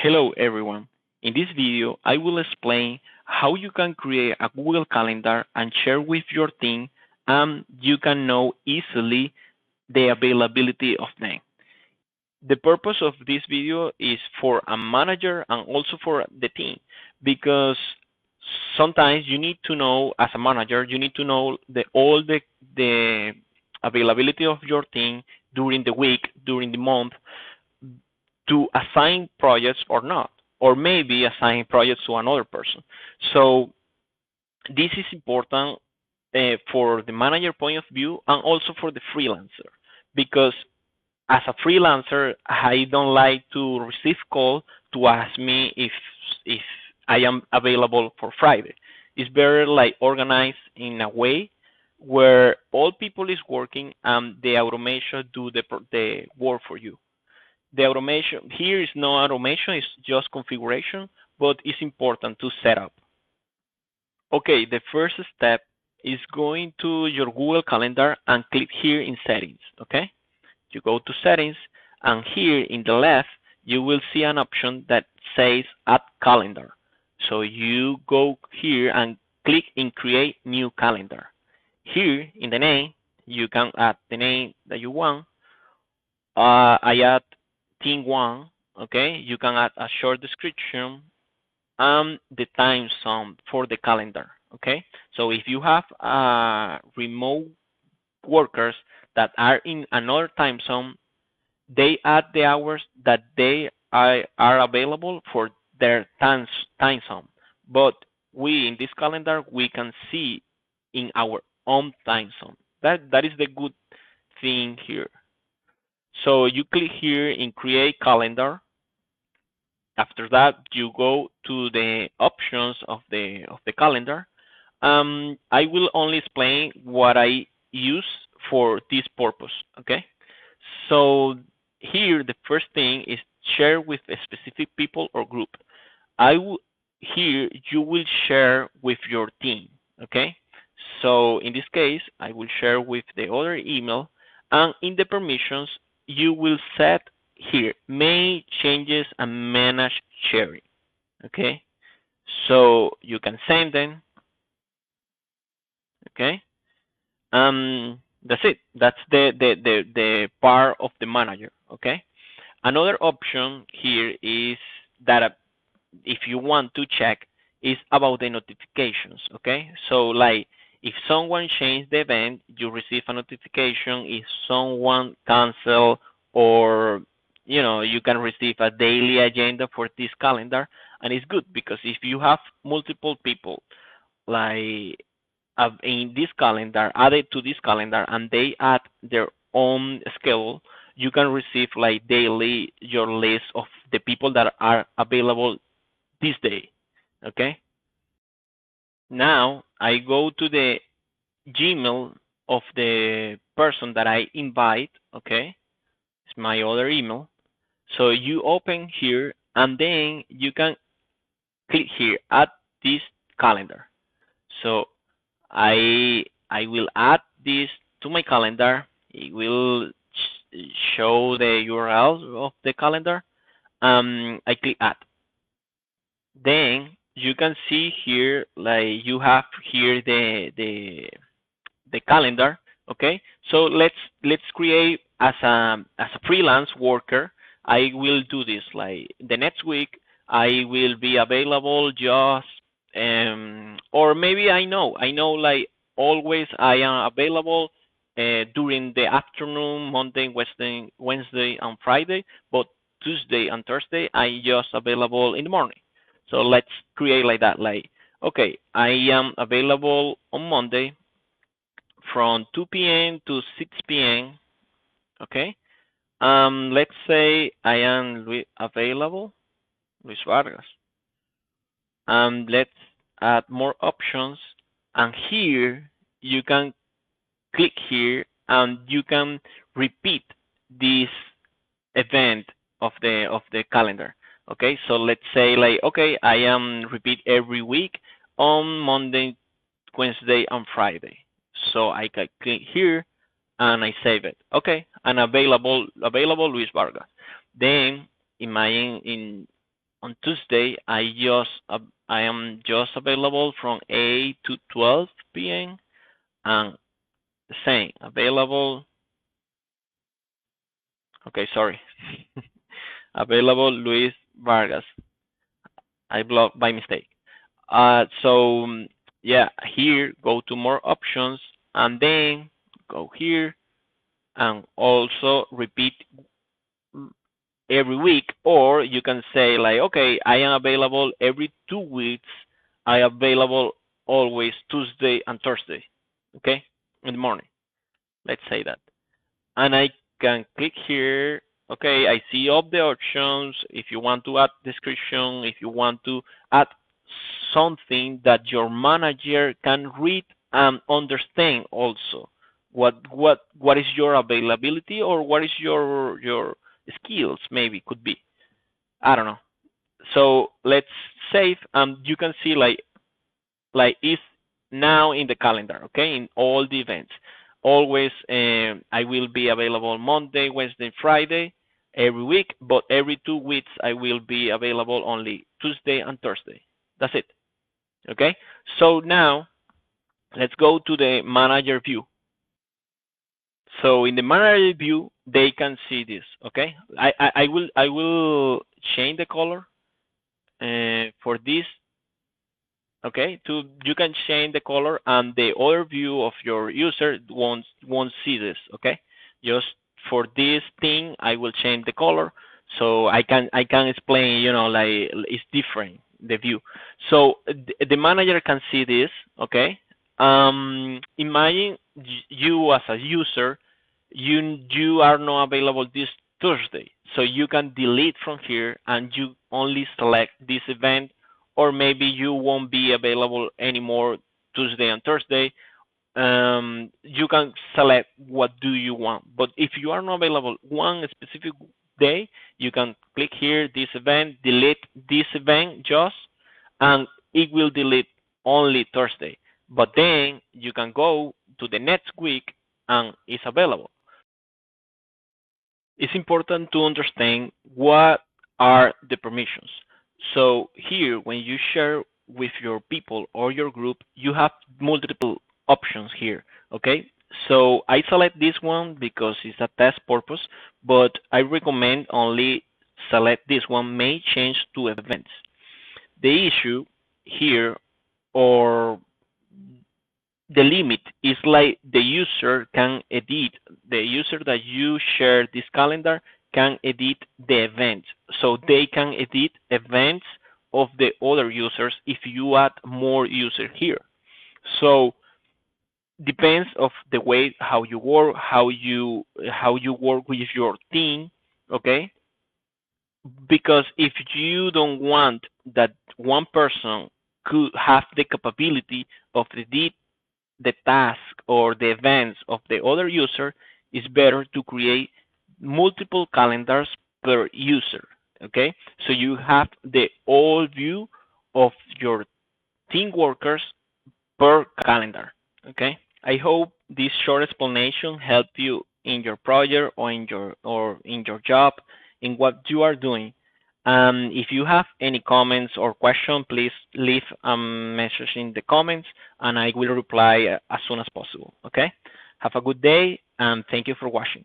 Hello everyone. In this video, I will explain how you can create a Google Calendar and share with your team, and you can know easily the availability of them. The purpose of this video is for a manager and also for the team, because sometimes you need to know, as a manager, you need to know all the availability of your team during the week, during the month, to assign projects or not, or maybe assign projects to another person. So this is important for the manager point of view and also for the freelancer, because as a freelancer, I don't like to receive call to ask me if I am available for Friday. It's better like organized in a way where all people is working and the automation do the work for you. The automation here is no automation, it's just configuration, but it's important to set up. Okay, the first step is going to your Google Calendar and click here in settings. Okay, you go to settings, and here in the left you will see an option that says add calendar. So you go here and click in create new calendar. Here in the name you can add the name that you want. I add team one. Okay, you can add a short description and the time zone for the calendar. Okay, so if you have remote workers that are in another time zone, they add the hours that they are available for their time zone. But we in this calendar we can see in our own time zone. That is the good thing here. So you click here in create calendar. After that, you go to the options of the calendar. I will only explain what I use for this purpose. Okay. So here, the first thing is share with a specific people or group. Here you will share with your team. Okay. So in this case, I will share with the other email, and in the permissions, you will set here make changes and manage sharing. Okay, so you can send them. Okay, that's it. That's the part of the manager. Okay, another option here is that if you want to check is about the notifications. Okay, so like if someone changed the event, you receive a notification. If someone cancel, or you can receive a daily agenda for this calendar. And it's good because if you have multiple people like in this calendar added to this calendar and they add their own schedule, you can receive like daily your list of the people that are available this day. Okay, now I go to the Gmail of the person that I invite. Okay, it's my other email. So you open here and then you can click here, add this calendar. So I will add this to my calendar. It will show the URL of the calendar. I click add. Then you can see here like you have here the calendar. Okay, so let's create as a freelance worker. I will do this like the next week. I will be available just or maybe I know like always I am available during the afternoon, Monday, Wednesday and Friday, but Tuesday and Thursday I just available in the morning. So let's create like that. Like okay, I am available on Monday from 2 p.m. to 6 p.m. Okay. Let's say I am available, Luis Vargas. Let's add more options, and here you can click here, and you can repeat this event of the calendar. Okay, so let's say like okay, I am repeat every week on Monday, Wednesday, and Friday. So I can click here and I save it. Okay, and available Luis Vargas. Then in my in on Tuesday, I am just available from 8 to 12 p.m. and the same available. Okay, sorry, available Luis Vargas. I blocked by mistake. So yeah, here go to more options and then go here and also repeat every week, or you can say like, okay, I am available every 2 weeks. I am available always Tuesday and Thursday, okay, in the morning. Let's say that, and I can click here. Okay, I see all the options. If you want to add description, if you want to add something that your manager can read and understand also what is your availability or what is your skills maybe could be. I don't know. So let's save and you can see like is now in the calendar, okay, in all the events. Always, I will be available Monday, Wednesday, Friday every week, but every 2 weeks I will be available only Tuesday and Thursday. That's it, okay? So now let's go to the manager view. So in the manager view, they can see this, okay? I will change the color for this. Okay, to you can change the color and the other view of your user won't see this. Okay, just for this thing I will change the color so I can explain, like it's different the view. So the manager can see this. Okay, imagine you as a user, you are not available this Thursday, so you can delete from here and you only select this event, or maybe you won't be available anymore Tuesday and Thursday. You can select what do you want. But if you are not available one specific day, you can click here, this event, delete this event just, and it will delete only Thursday. But then you can go to the next week and it's available. It's important to understand what are the permissions. So here, when you share with your people or your group, you have multiple options here. Okay. So I select this one because it's a test purpose, but I recommend only select this one may change to events. The issue here, or the limit, is like the user can edit, the user that you share this calendar can edit the events, so they can edit events of the other users if you add more users here. So depends of the way how you work, how you work with your team. Okay, because if you don't want that one person could have the capability of edit the task or the events of the other user, it's better to create multiple calendars per user. Okay, so you have the all view of your team workers per calendar. Okay, I hope this short explanation helped you in your project or in your job in what you are doing. If you have any comments or question, please leave a message in the comments and I will reply as soon as possible. Okay? Have a good day and thank you for watching.